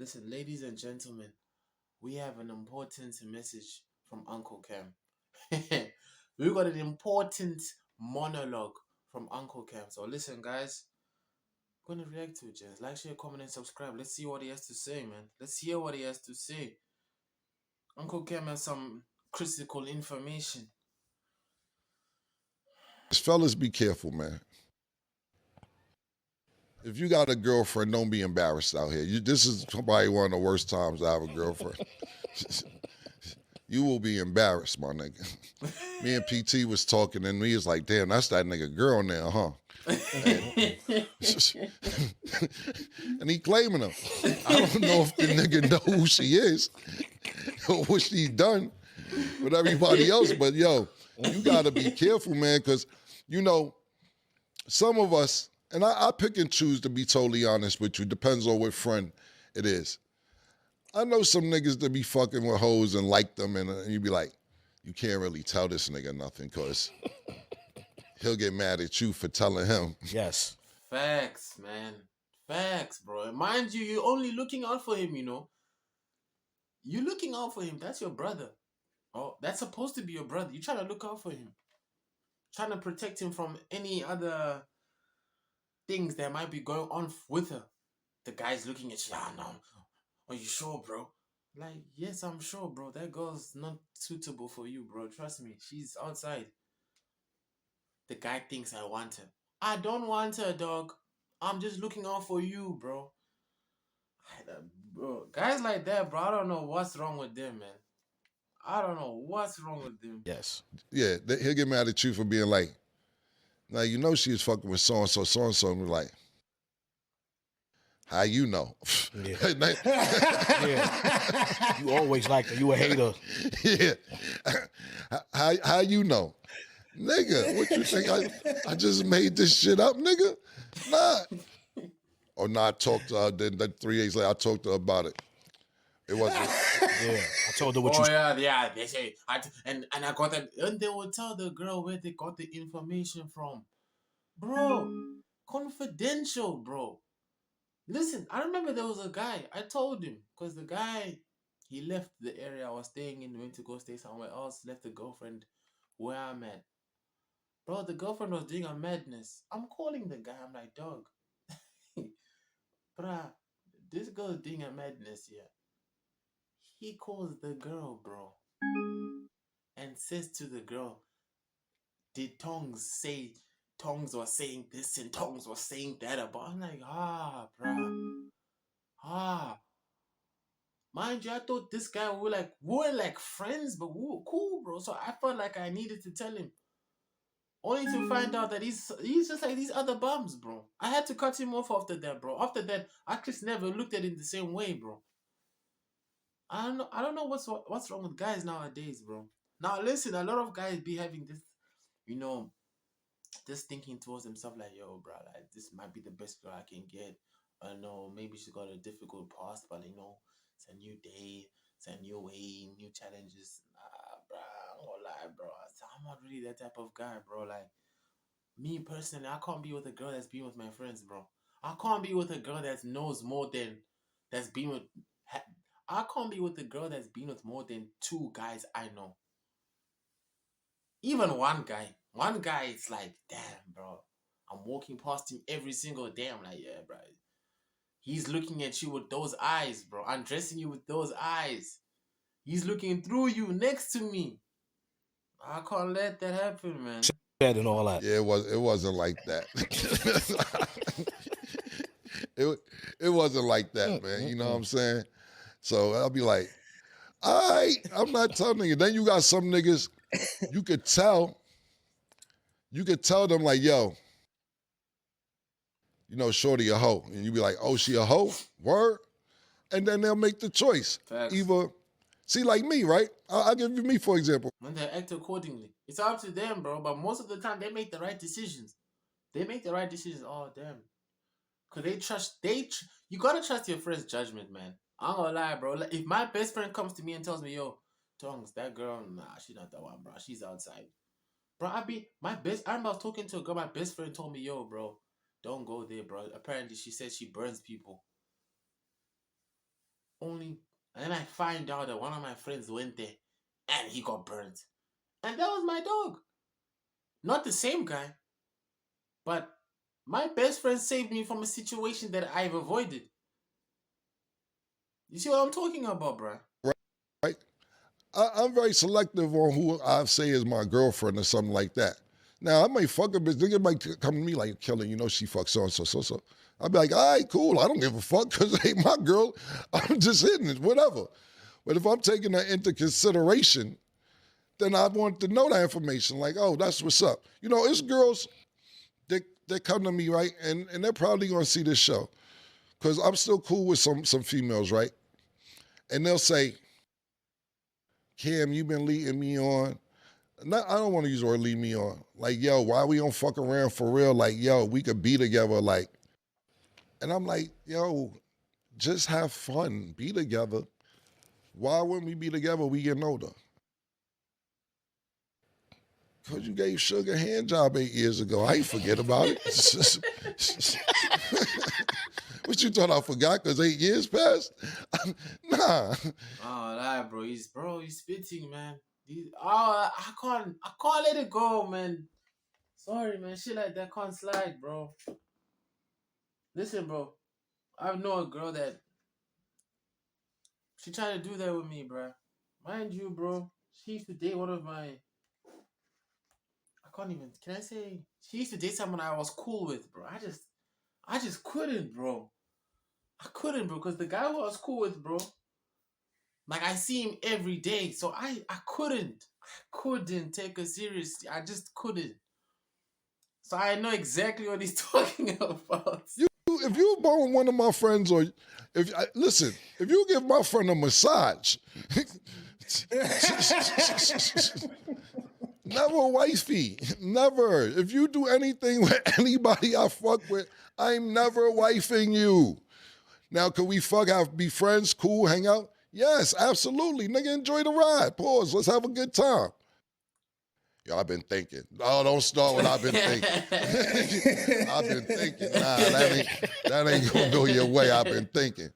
Listen, ladies and gentlemen, we have an important message from Uncle Cam. We got an important monologue from Uncle Cam. So listen, guys, I'm gonna react to it, gents. Like, share, comment, and subscribe. Let's see what he has to say, man. Let's hear what he has to say. Uncle Cam has some critical information. Fellas, be careful, man. If you got a girlfriend, don't be embarrassed out here. This is probably one of the worst times I have a girlfriend. You will be embarrassed, my nigga. Me and PT was talking, and he was like, damn, that's that nigga girl now, huh? And he claiming her. I don't know if the nigga know who she is or what she done with everybody else, but yo, you gotta be careful, man, because, you know, some of us, and I pick and choose, to be totally honest with you, depends on what friend it is. I know some niggas that be fucking with hoes and like them, and you be like, you can't really tell this nigga nothing because he'll get mad at you for telling him. Yes. Facts, man. Facts, bro. Mind you, you're only looking out for him, you know. You're looking out for him. That's your brother. Oh, that's supposed to be your brother. You're trying to look out for him. Trying to protect him from any other things that might be going on with her. The guy's looking at you. Ah, no. Are you sure, bro? Like, yes, I'm sure, bro. That girl's not suitable for you, bro. Trust me. She's outside. The guy thinks I want her. I don't want her, dog. I'm just looking out for you, bro. Bro, guys like that, bro, I don't know what's wrong with them, man. I don't know what's wrong with them. Yes. Yeah, he'll get mad at you for being like, now you know she was fucking with so-and-so, and we're like, how you know? Yeah. Yeah. You always like that. You a hater. Yeah. How you know? Nigga, what you think? I just made this shit up, nigga? Nah. Or not, I talked to her, then 3 days later, I talked to her about it. It wasn't. Yeah. I told her what Oh, you yeah, they say, and I got that, and they will tell the girl where they got the information from. Bro, confidential, bro. Listen, I remember there was a guy, I told him, because the guy, he left the area I was staying in, went to go stay somewhere else, left the girlfriend where I'm at. Bro, the girlfriend was doing a madness. I'm calling the guy, I'm like, dog, bruh, this girl's doing a madness here. He calls the girl, bro, and says to the girl, did tongues was saying this and tongues was saying that about? I'm like, bruh. Mind you, I thought this guy, we were like friends, but we were cool, bro. So I felt like I needed to tell him. Only to find out that he's just like these other bums, bro. I had to cut him off after that, bro. After that, I just never looked at him the same way, bro. I don't know what's wrong with guys nowadays, bro. Now listen, a lot of guys be having this, you know, just thinking towards themselves like, yo, bro, like this might be the best girl I can get. I know maybe she's got a difficult past, but you know, it's a new day, it's a new way, new challenges. Nah, bro, I'm gonna lie, bro. I'm not really that type of guy, bro. Like me personally, I can't be with a girl that's been with my friends, bro. I can't be with a girl that knows more than that's been with. I can't be with a girl that's been with more than 2 guys I know. Even one guy. One guy is like, damn, bro. I'm walking past him every single day. I'm like, yeah, bro. He's looking at you with those eyes, bro. Undressing you with those eyes. He's looking through you next to me. I can't let that happen, man. said and all that. Yeah, it wasn't like that. it wasn't like that, man. You know what I'm saying? So I'll be like, all right, I'm not telling you. Then you got some niggas, you could tell them like, yo, you know, shorty a hoe. And you be like, oh, she a hoe? Word? And then they'll make the choice. Facts. Either, see, like me, right? I'll give you me, for example. When they act accordingly. It's up to them, bro. But most of the time, they make the right decisions. They make the right decisions. Oh, damn. Because they trust, you gotta trust your friend's judgment, man. I'm gonna lie, bro. Like, if my best friend comes to me and tells me, yo, Tongs, that girl, nah, she's not the one, bro. She's outside. Bro, I remember I was talking to a girl, my best friend told me, yo, bro, don't go there, bro. Apparently, she said she burns people. only, and then I find out that one of my friends went there and he got burnt. And that was my dog. Not the same guy, but my best friend saved me from a situation that I've avoided. You see what I'm talking about, bruh? Right? I'm very selective on who I say is my girlfriend or something like that. Now, I might fuck a bitch. Nigga might come to me like, Killer, you know she fucks so. I'd be like, all right, cool. I don't give a fuck because it ain't my girl. I'm just hitting it, whatever. But if I'm taking that into consideration, then I want to know that information. Like, oh, that's what's up. You know, it's girls that come to me, right? And they're probably going to see this show because I'm still cool with some females, right? And they'll say, Cam, you been leading me on. I don't want to use the word lead me on. Like, yo, why we don't fuck around for real? Like, yo, we could be together. Like, and I'm like, yo, just have fun. Be together. Why wouldn't we be together? We getting older. Because you gave Sugar a hand job 8 years ago. I ain't forget about it. What you thought I forgot because 8 years passed? Nah. Oh, that bro, he's spitting, man. I can't let it go, man. Sorry, man. Shit like that can't slide, bro. Listen, bro. I know a girl that she tried to do that with me, bro. Mind you, bro. She used to date one of my. I can't even. Can I say she used to date someone I was cool with, bro? I just couldn't, bro. I couldn't, bro, because the guy who I was cool with, bro. Like I see him every day, so I couldn't take her seriously. I just couldn't. So I know exactly what he's talking about. If you bone one of my friends, or listen, if you give my friend a massage, never wifey, never. If you do anything with anybody I fuck with, I'm never wifing you. Now, could we be friends, cool, hang out? Yes, absolutely. Nigga, enjoy the ride. Pause. Let's have a good time. Yo, I've been thinking. Oh, don't start with I've been thinking. I've been thinking. Nah, that ain't gonna go your way. I've been thinking.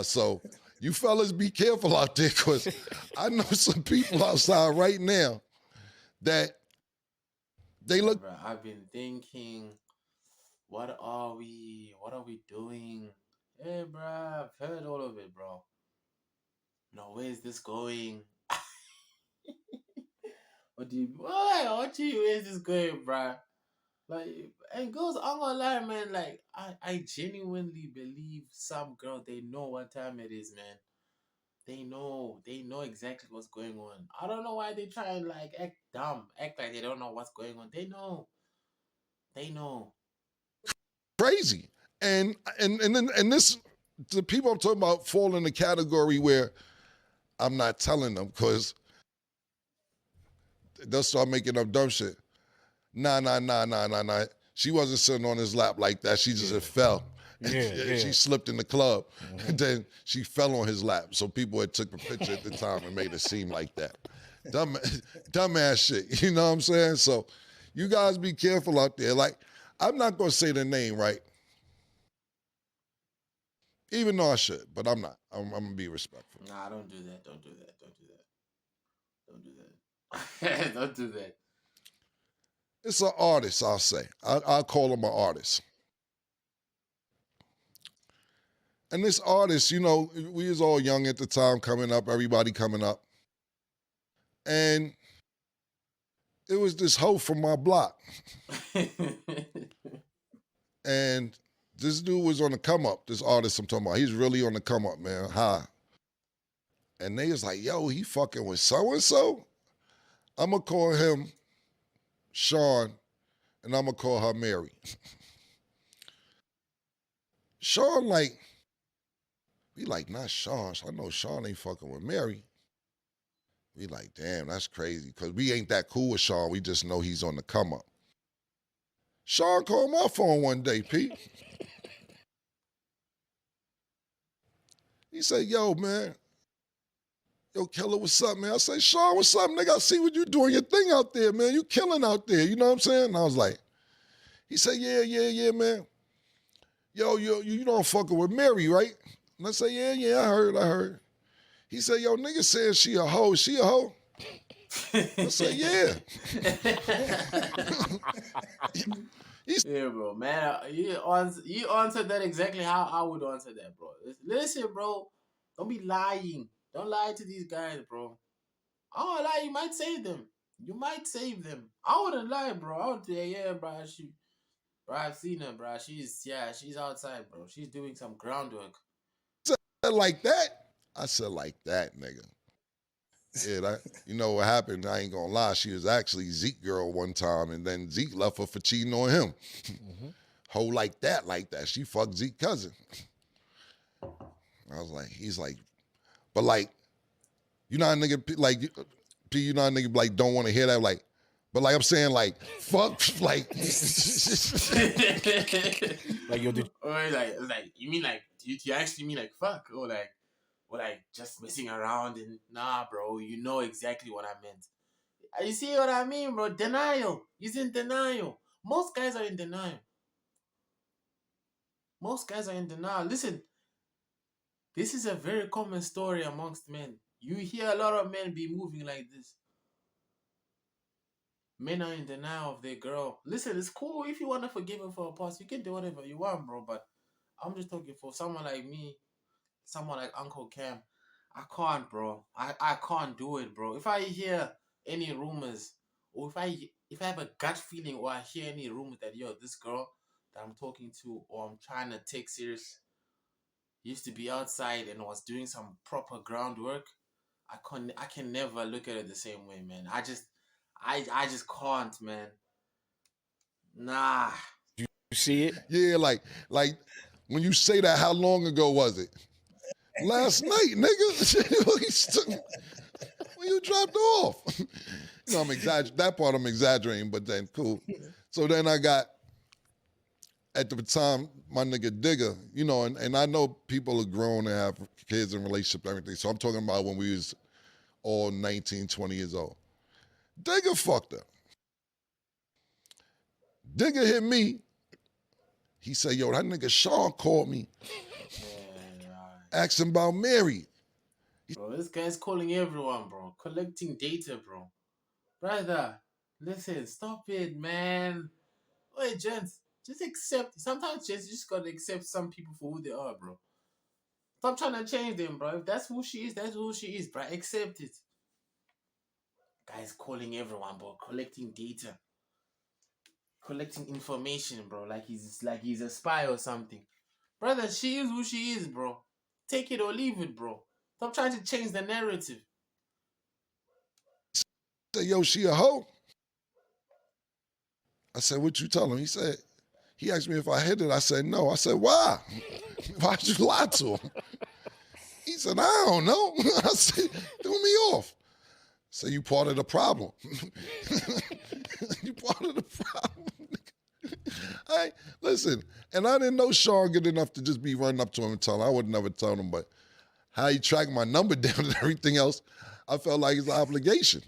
So you fellas be careful out there because I know some people outside right now that they look. Bruh, I've been thinking, what are we doing? Hey, bro, I've heard all of it, bro. No, where is this going? What do you, where is this going, bro? Like, and girls, I'm gonna lie, man. Like, I genuinely believe some girls, they know what time it is, man. They know exactly what's going on. I don't know why they try and like act dumb, act like they don't know what's going on. They know. Crazy. And this, the people I'm talking about fall in the category where I'm not telling them because they'll start making up dumb shit. Nah. She wasn't sitting on his lap like that. She just fell. Yeah. She slipped in the club. And then she fell on his lap. So people had took a picture at the time and made it seem like that. Dumbass shit. You know what I'm saying? So you guys be careful out there. Like, I'm not going to say the name, right? Even though I should, but I'm not. I'm going to be respectful. Nah, don't do that. Don't do that. Don't do that. It's an artist, I'll say. I'll call him an artist. And this artist, you know, we was all young at the time coming up, everybody coming up. And it was this hoe from my block. And this dude was on the come up, this artist I'm talking about. He's really on the come up, man, high. And they was like, yo, he fucking with so-and-so? I'm going to call him Sean, and I'm going to call her Mary. Sean, like, we like, not Sean. I know Sean ain't fucking with Mary. We like, damn, that's crazy. Because we ain't that cool with Sean. We just know he's on the come up. Sean called my phone one day, Pete. He said, yo, man. Yo, Killer, what's up, man? I say, Sean, what's up, nigga? I see what you doing your thing out there, man. You killing out there. You know what I'm saying? And I was like, he said, yeah, man. Yo, you don't fucking with Mary, right? And I say, yeah, I heard. He said, yo, nigga said she a hoe. She a hoe? I said, yeah. Yeah, bro, man, you answered that exactly how I would answer that, bro. Listen, bro, don't be lying. Don't lie to these guys, bro. I won't lie, you might save them. You might save them. I wouldn't lie, bro. I would say, yeah, bro, bro, I've seen her, bro. She's outside, bro. She's doing some groundwork. Said like that? I said like that, nigga. Yeah, you know what happened? I ain't gonna lie. She was actually Zeke girl one time, and then Zeke left her for cheating on him. Mm-hmm. Hoe like that. She fucked Zeke cousin. I was like, he's like, but like, you know, a nigga like, you know, a nigga like don't want to hear that, like, but like I'm saying, like, fuck, like, Like, yo, did Or like you mean like you actually mean like fuck or like just messing around and nah, bro. You know exactly what I meant. You see what I mean, bro? Denial. He's in denial. Most guys are in denial. Most guys are in denial. Listen, this is a very common story amongst men. You hear a lot of men be moving like this. Men are in denial of their girl. Listen, it's cool if you want to forgive her for a past. You can do whatever you want, bro. But I'm just talking for someone like me, someone like Uncle Cam. I can't, bro. I can't do it, bro. If I hear any rumors, or if I have a gut feeling, or I hear any rumors that yo, this girl that I'm talking to or I'm trying to take serious used to be outside and was doing some proper groundwork, I can never look at it the same way, man. I just can't, man. Nah. you see it? yeah, like when you say that, how long ago was it? Last night, nigga. When you dropped off. You know, I'm exaggerating. That part I'm exaggerating, but then cool. So then I got, at the time, my nigga Digger, you know, and I know people are grown and have kids and relationships and everything. So I'm talking about when we was all 19, 20 years old. Digger fucked up. Digger hit me. He said, yo, that nigga Sean called me, Yeah, asking about Mary. bro, this guy's calling everyone, bro. Collecting data, bro. Brother, listen, stop it, man. Wait, gents, just accept. Sometimes, gents, you just gotta accept some people for who they are, bro. Stop trying to change them, bro. If that's who she is, that's who she is, bro. Accept it. Guy's calling everyone, bro. Collecting data, collecting information, bro. Like he's a spy or something. Brother, she is who she is, bro. Take it or leave it, bro. Stop trying to change the narrative. I said, yo, she a hoe? I said, what you tell him? He asked me if I hit it. I said, no. I said, why? Why'd you lie to him? He said, I don't know. I said, threw me off. I said, you part of the problem. You part of the problem. Listen, and I didn't know Sean good enough to just be running up to him and tell him. I would never tell him, but how he tracked my number down and everything else, I felt like it's an obligation.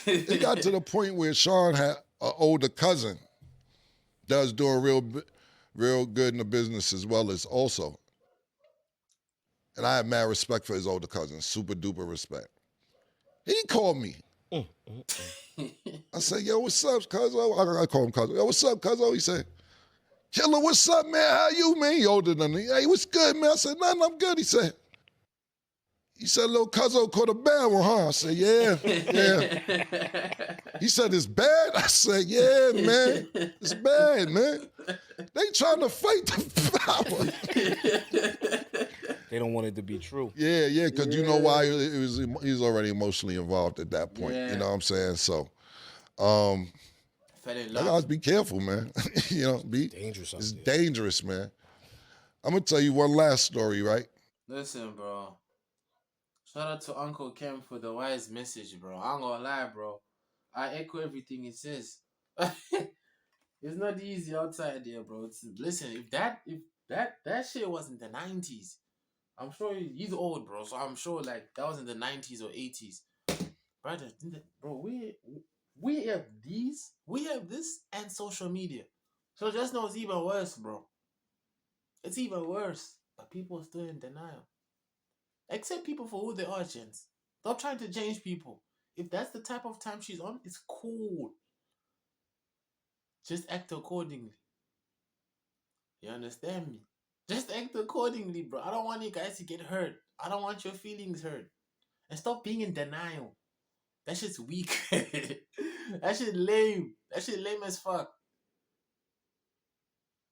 It got to the point where Sean had an older cousin that was doing real good in the business as well as also. And I have mad respect for his older cousin, super duper respect. He called me. I said, yo, what's up, cuzzo? I call him cuzzo. Yo, what's up, cuzzo? He said, Killer, what's up, man? How you, man? He older than me. Hey, what's good, man? I said, nothing, I'm good. He said, little cuzzo caught a bad one, huh? I said, yeah. He said, it's bad? I said, yeah, man. It's bad, man. They trying to fight the power. They don't want it to be true. Yeah, because you know why? He was already emotionally involved at that point. Yeah. You know what I'm saying? So, Fell in guys, love. be careful, man. You know, Dangerous out it's there. dangerous, man. I'm gonna tell you one last story, right? Listen, bro. Shout out to Uncle Kem for the wise message, bro. I ain't gonna lie, bro. I echo everything he says. It's not easy outside there, bro. Listen, if that shit was in the 90s, I'm sure he's old, bro. So I'm sure like that was in the 90s or 80s. Brother, bro, we have this and social media. So just know it's even worse, bro. It's even worse. But people are still in denial. Accept people for who they are, gents. Stop trying to change people. If that's the type of time she's on, it's cool. Just act accordingly. You understand me? Just act accordingly, bro. I don't want you guys to get hurt. I don't want your feelings hurt. And stop being in denial. That shit's weak. That shit lame. That shit lame as fuck.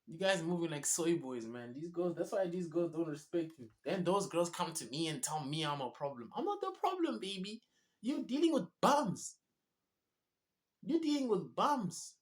You guys moving like soy boys, man. These girls, that's why these girls don't respect you. Then those girls come to me and tell me I'm a problem. I'm not the problem, baby. You're dealing with bums. You're dealing with bums.